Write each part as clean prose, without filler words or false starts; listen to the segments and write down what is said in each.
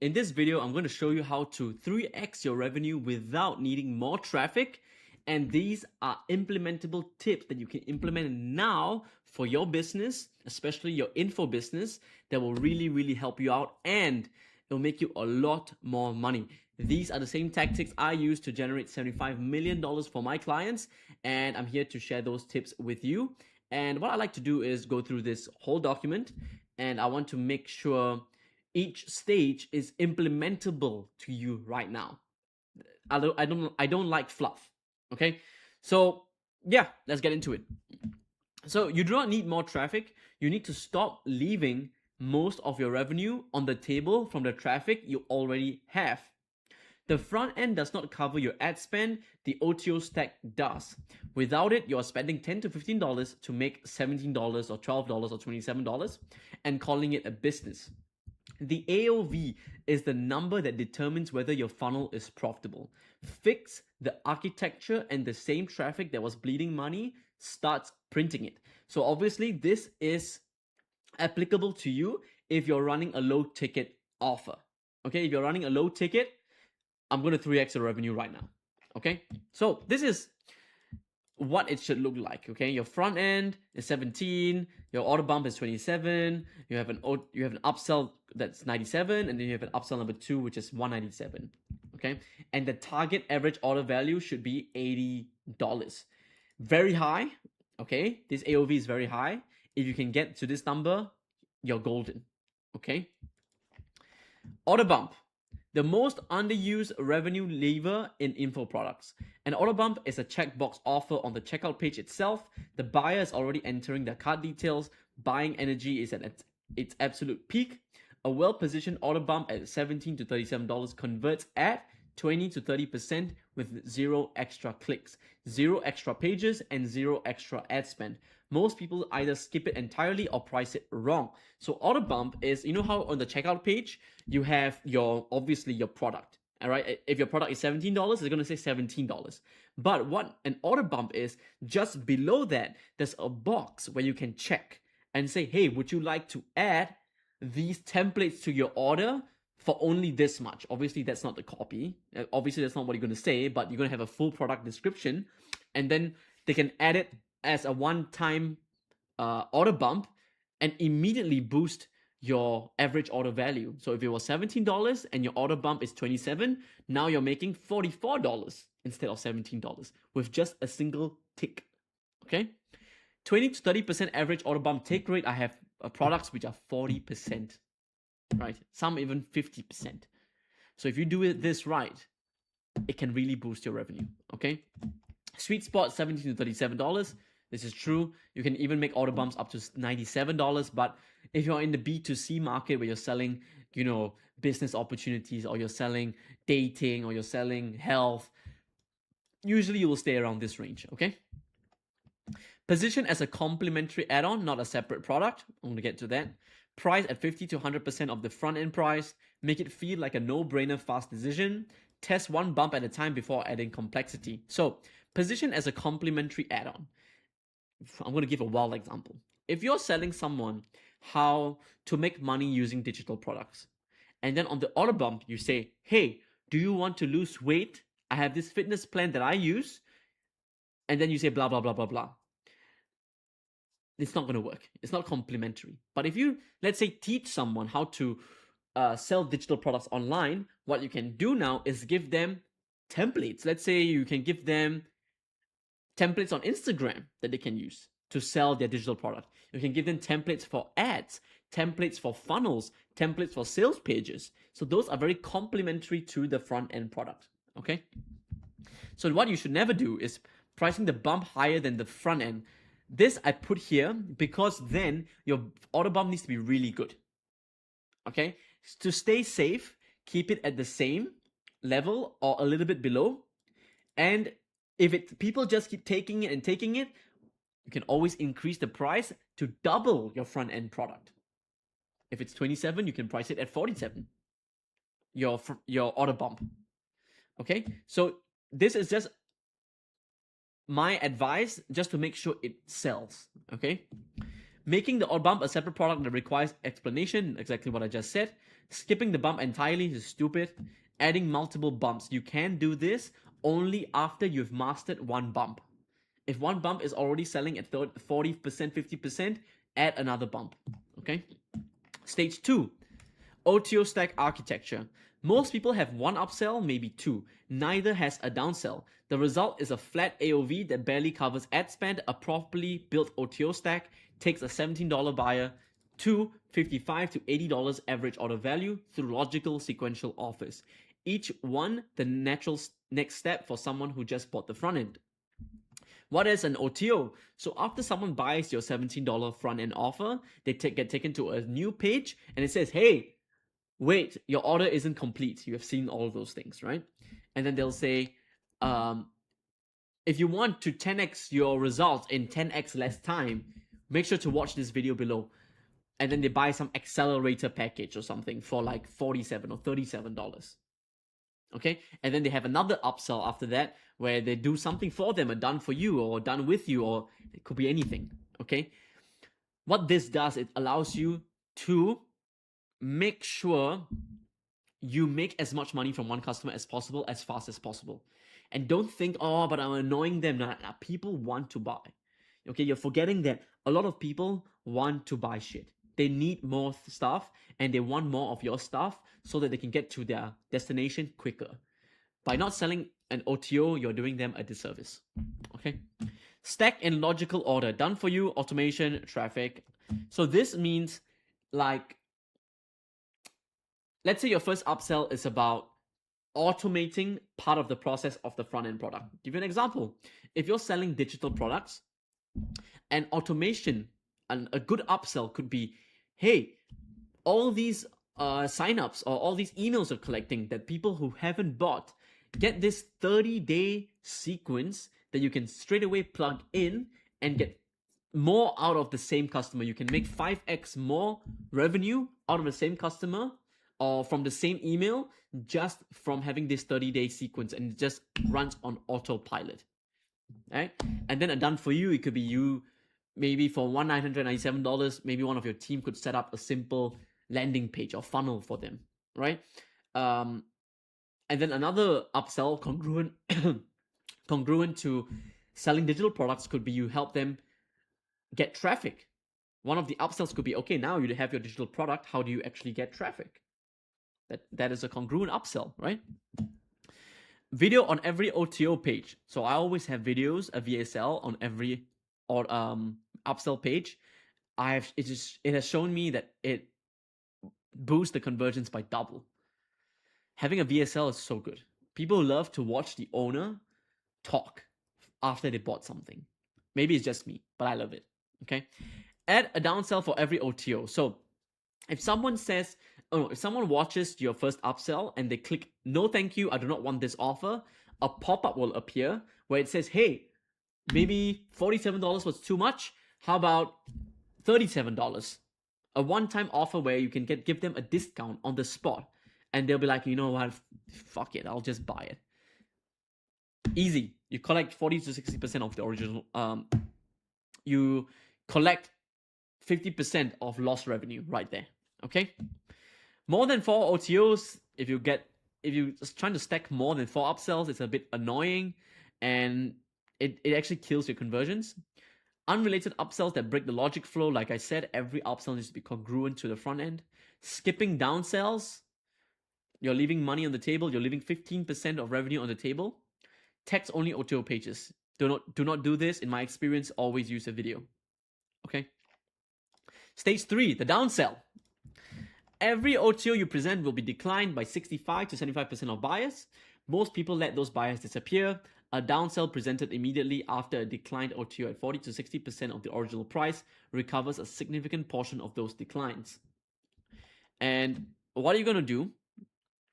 In this video, I'm going to show you how to 3x your revenue without needing more traffic. And these are implementable tips that you can implement now for your business, especially your info business, that will really help you out and it'll make you a lot more money. These are the same tactics I use to generate $75 million for my clients, and I'm here to share those tips with you. And what I like to do is go through this whole document, and I want to make sure each stage is implementable to you right now. I don't like fluff. Okay, so yeah, let's get into it. So you do not need more traffic. You need to stop leaving most of your revenue on the table from the traffic you already have. The front end does not cover your ad spend, the OTO stack does. Without it, you are spending $10 to $15 to make $17 or $12 or $27 and calling it a business. The AOV is the number that determines whether your funnel is profitable. Fix the architecture and the same traffic that was bleeding money starts printing it. So obviously this is applicable to you if you're running a low ticket offer. Okay, if you're running a low ticket, I'm going to 3x your revenue right now. Okay, so this is what it should look like. Okay, your front end is 17, your order bump is 27, you have an upsell that's 97, and then you have an upsell number 2, which is 197. Okay, and the target average order value should be $80. Very high. Okay, this AOV is very high. If you can get to this number, you're golden. Okay, order bump. The most underused revenue lever in info products. An order bump is a checkbox offer on the checkout page itself. The buyer is already entering their cart details. Buying energy is at its absolute peak. A well-positioned order bump at $17 to $37 converts at 20 to 30% with 0 extra clicks, 0 extra pages, and 0 extra ad spend. Most people either skip it entirely or price it wrong. So order bump is, you know how on the checkout page, you have obviously your product. All right. If your product is $17, it's going to say $17. But what an order bump is, just below that, there's a box where you can check and say, hey, would you like to add these templates to your order for only this much? Obviously, that's not the copy. Obviously, that's not what you're going to say, but you're going to have a full product description. And then they can add it as a one-time order bump and immediately boost your average order value. So if it was $17 and your order bump is $27, now you're making $44 instead of $17 with just a single tick. Okay? 20 to 30% average order bump take rate. I have products which are 40%, right? Some even 50%. So if you do this right, it can really boost your revenue. Okay? Sweet spot, $17 to $37. This is true. You can even make order bumps up to $97. But if you're in the B2C market where you're selling, business opportunities, or you're selling dating, or you're selling health, usually you will stay around this range. Okay. Position as a complementary add-on, not a separate product. I'm going to get to that. Price at 50 to 100% of the front end price. Make it feel like a no-brainer fast decision. Test one bump at a time before adding complexity. So position as a complementary add-on. I'm going to give a wild example. If you're selling someone how to make money using digital products, and then on the order bump, you say, hey, do you want to lose weight? I have this fitness plan that I use. And then you say blah, blah, blah, blah, blah. It's not going to work. It's not complementary. But if you, let's say, teach someone how to sell digital products online, what you can do now is give them templates. Let's say you can give them templates on Instagram that they can use to sell their digital product. You can give them templates for ads, templates for funnels, templates for sales pages. So those are very complementary to the front end product. Okay. So what you should never do is pricing the bump higher than the front end. This I put here because then your order bump needs to be really good. Okay. To stay safe, keep it at the same level or a little bit below. And if people just keep taking it, you can always increase the price to double your front end product. If it's 27, you can price it at 47. Your order bump. Okay, so this is just my advice, just to make sure it sells. Okay, making the order bump a separate product that requires explanation, exactly what I just said. Skipping the bump entirely is stupid. Adding multiple bumps. You can do this only after you've mastered one bump. If one bump is already selling at 40%, 50%, add another bump. Okay? Stage 2, OTO stack architecture. Most people have one upsell, maybe two. Neither has a downsell. The result is a flat AOV that barely covers ad spend. A properly built OTO stack takes a $17 buyer to $55 to $80 average order value through logical sequential offers. Each one the natural next step for someone who just bought the front end. What is an OTO? So after someone buys your $17 front end offer, they get taken to a new page and it says, hey, wait, your order isn't complete. You have seen all those things, right? And then they'll say, if you want to 10x your results in 10x less time, make sure to watch this video below. And then they buy some accelerator package or something for like $47 or $37. Okay, and then they have another upsell after that where they do something for them, or done for you, or done with you, or it could be anything. Okay, what this does, it allows you to make sure you make as much money from one customer as possible, as fast as possible. And don't think, oh, but I'm annoying them. Nah, people want to buy. Okay, you're forgetting that a lot of people want to buy shit. They need more stuff and they want more of your stuff so that they can get to their destination quicker. By not selling an OTO, you're doing them a disservice. Okay, stack in logical order, done for you, automation, traffic. So this means, like, let's say your first upsell is about automating part of the process of the front end product. Give you an example. If you're selling digital products, and automation, and a good upsell could be, hey, all these signups or all these emails you're collecting that people who haven't bought, get this 30-day sequence that you can straight away plug in and get more out of the same customer. You can make 5x more revenue out of the same customer or from the same email just from having this 30-day sequence, and it just runs on autopilot. Right? And then a done for you, it could be you maybe for $1,997, maybe one of your team could set up a simple landing page or funnel for them, right? And then another upsell congruent congruent to selling digital products could be you help them get traffic. One of the upsells could be, okay, now you have your digital product, how do you actually get traffic? That is a congruent upsell, right? Video on every OTO page. So I always have videos, a VSL on every upsell page. It has shown me that it boosts the conversions by double. Having a VSL is so good. People love to watch the owner talk after they bought something. Maybe it's just me, but I love it. Okay. Add a downsell for every OTO. So if someone says, if someone watches your first upsell and they click, no thank you, I do not want this offer, a pop-up will appear where it says, hey, maybe $47 was too much. How about $37? A one-time offer where you can give them a discount on the spot. And they'll be like, you know what, fuck it, I'll just buy it. Easy. You collect 40 to 60% of the original. You collect 50% of lost revenue right there. Okay? More than 4 OTOs, if you're just trying to stack more than 4 upsells, it's a bit annoying and it actually kills your conversions. Unrelated upsells that break the logic flow, like I said, every upsell needs to be congruent to the front end. Skipping downsells, you're leaving money on the table, you're leaving 15% of revenue on the table. Text only OTO pages. Do not do this. In my experience, always use a video. Okay? Stage 3, the downsell. Every OTO you present will be declined by 65 to 75% of buyers. Most people let those buyers disappear. A downsell presented immediately after a declined OTO at 40 to 60% of the original price recovers a significant portion of those declines. And what you're going to do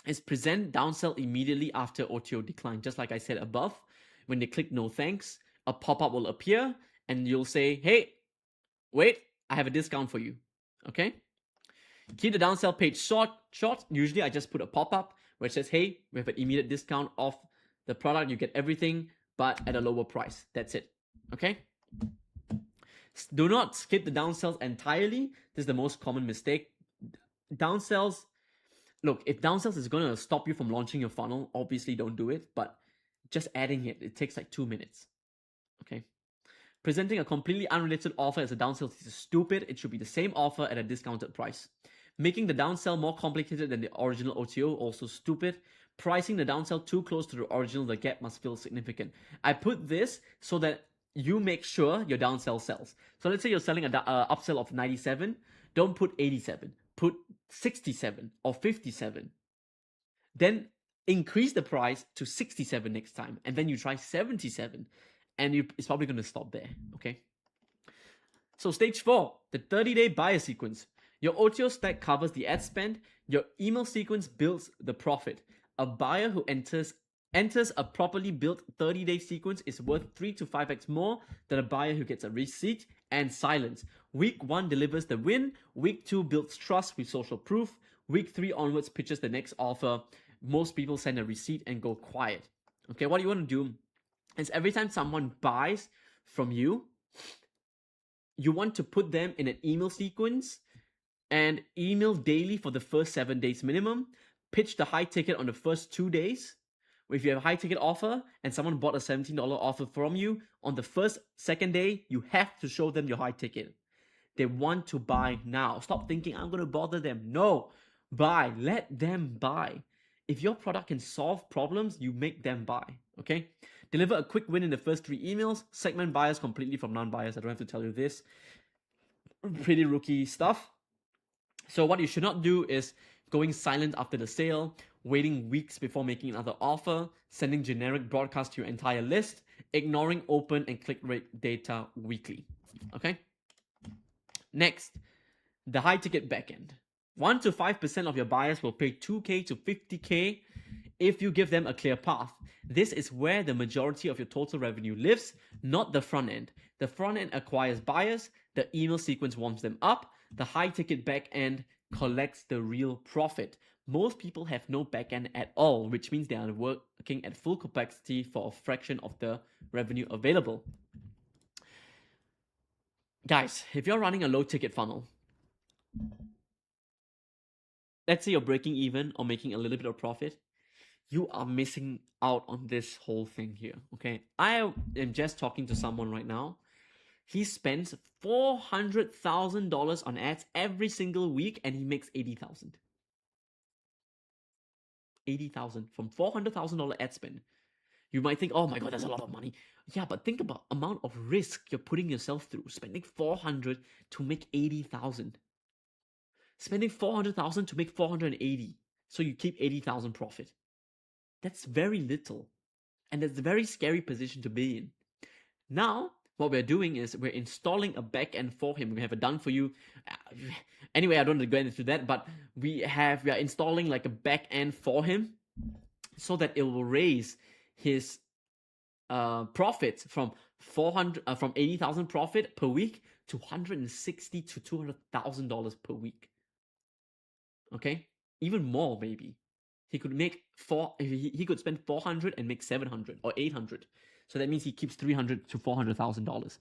is present downsell immediately after OTO decline. Just like I said above, when they click no thanks, a pop-up will appear and you'll say, hey, wait, I have a discount for you. Okay? Keep the downsell page short. Usually I just put a pop-up where it says, hey, we have an immediate discount off the product. You get everything, but at a lower price. That's it. Okay? Do not skip the downsells entirely. This is the most common mistake. Downsells, Look, if downsells is going to stop you from launching your funnel, obviously don't do it, but just adding it takes like 2 minutes. Okay. Presenting a completely unrelated offer as a downsell is stupid. It should be the same offer at a discounted price. Making the downsell more complicated than the original OTO, also stupid. Pricing the downsell too close to the original, the gap must feel significant. I put this so that you make sure your downsell sells. So let's say you're selling an upsell of 97. Don't put 87. Put 67 or 57. Then increase the price to 67 next time. And then you try 77. And it's probably going to stop there. Okay. So stage 4, the 30-day buyer sequence. Your OTO stack covers the ad spend. Your email sequence builds the profit. A buyer who enters a properly built 30-day sequence is worth 3 to 5x more than a buyer who gets a receipt and silence. Week 1 delivers the win. Week 2 builds trust with social proof. Week 3 onwards pitches the next offer. Most people send a receipt and go quiet. Okay, what you want to do is every time someone buys from you, you want to put them in an email sequence and email daily for the first 7 days minimum. Pitch the high ticket on the first 2 days. If you have a high ticket offer and someone bought a $17 offer from you, on the second day, you have to show them your high ticket. They want to buy now. Stop thinking, I'm going to bother them. No, buy. Let them buy. If your product can solve problems, you make them buy. Okay? Deliver a quick win in the first 3 emails. Segment buyers completely from non-buyers. I don't have to tell you this. Pretty rookie stuff. So what you should not do is going silent after the sale, waiting weeks before making another offer, sending generic broadcasts to your entire list, ignoring open and click rate data weekly. Okay? Next, the high ticket backend. 1 to 5% of your buyers will pay 2K to 50K if you give them a clear path. This is where the majority of your total revenue lives, not the front end. The front end acquires buyers, the email sequence warms them up, the high ticket back end collects the real profit. Most people have no back end at all, which means they are working at full complexity for a fraction of the revenue available. Guys, if you're running a low ticket funnel, let's say you're breaking even or making a little bit of profit, you are missing out on this whole thing here. Okay, I am just talking to someone right now. He spends $400,000 on ads every single week and he makes $80,000. $80,000 from $400,000 ad spend. You might think, oh my god, that's a lot of money. Yeah, but think about amount of risk you're putting yourself through. Spending 400 to make 80,000. Spending 400,000 to make 480. So you keep 80,000 profit. That's very little. And that's a very scary position to be in. Now, what we're doing is we're installing a backend for him. We have it done for you. Anyway, I don't want to go into that, but we are installing like a backend for him so that it will raise his profits from 80,000 profit per week to $160,000 to $200,000 per week. Okay, even more maybe. He could make he could spend 400 and make 700 or 800. So that means he keeps $300,000 to $400,000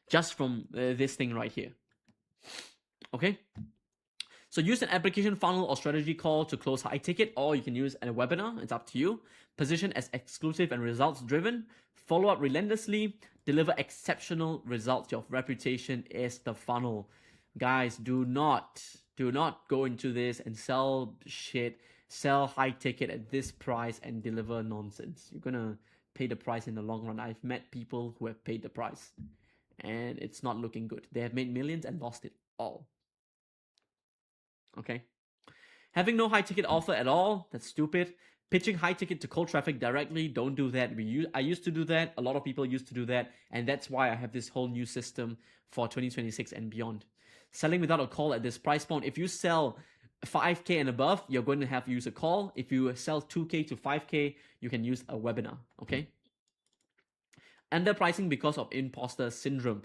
just from this thing right here. Okay. So use an application funnel or strategy call to close high ticket, or you can use a webinar. It's up to you. Position as exclusive and results driven. Follow up relentlessly. Deliver exceptional results. Your reputation is the funnel. Guys, do not go into this and sell shit, sell high ticket at this price and deliver nonsense. You're gonna pay the price in the long run. I've met people who have paid the price and it's not looking good. They have made millions and lost it all. Okay. Having no high ticket offer at all, that's stupid. Pitching high ticket to cold traffic directly, don't do that. I used to do that. A lot of people used to do that. And that's why I have this whole new system for 2026 and beyond. Selling without a call at this price point. If you sell 5K and above, you're going to have to use a call. If you sell 2K to 5K, you can use a webinar. Okay. Underpricing because of imposter syndrome.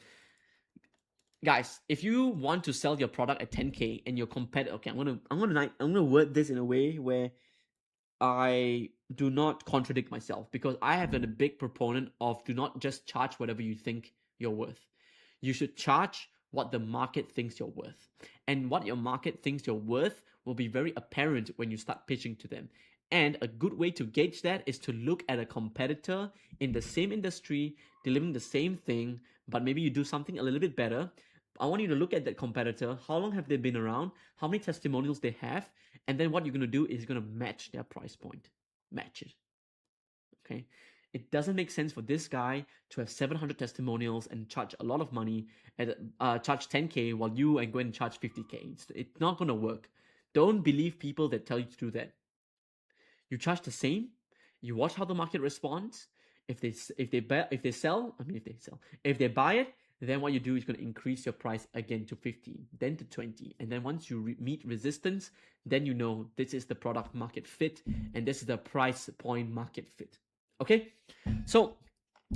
Guys, if you want to sell your product at 10K and your competitor, okay, I'm gonna word this in a way where I do not contradict myself, because I have been a big proponent of do not just charge whatever you think you're worth. You should charge what the market thinks you're worth. And what your market thinks you're worth will be very apparent when you start pitching to them. And a good way to gauge that is to look at a competitor in the same industry, delivering the same thing, but maybe you do something a little bit better. I want you to look at that competitor. How long have they been around? How many testimonials they have? And then what you're going to do is you're going to match their price point. Match it. Okay. It doesn't make sense for this guy to have 700 testimonials and charge a lot of money at charge 10K while you and go and charge 50K. It's not going to work. Don't believe people that tell you to do that. You charge the same. You watch how the market responds. If they buy it, then what you do is going to increase your price again to 50, then to 20, and then once you meet resistance, then you know this is the product market fit and this is the price point market fit. Okay, so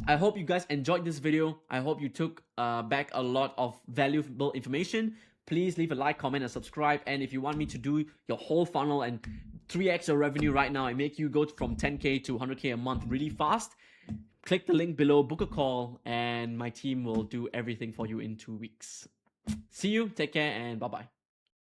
I hope you guys enjoyed this video. I hope you took back a lot of valuable information. Please leave a like, comment, and subscribe. And if you want me to do your whole funnel and 3x your revenue right now and make you go from 10K to 100K a month really fast, click the link below, book a call, and my team will do everything for you in 2 weeks. See you, take care, and bye-bye.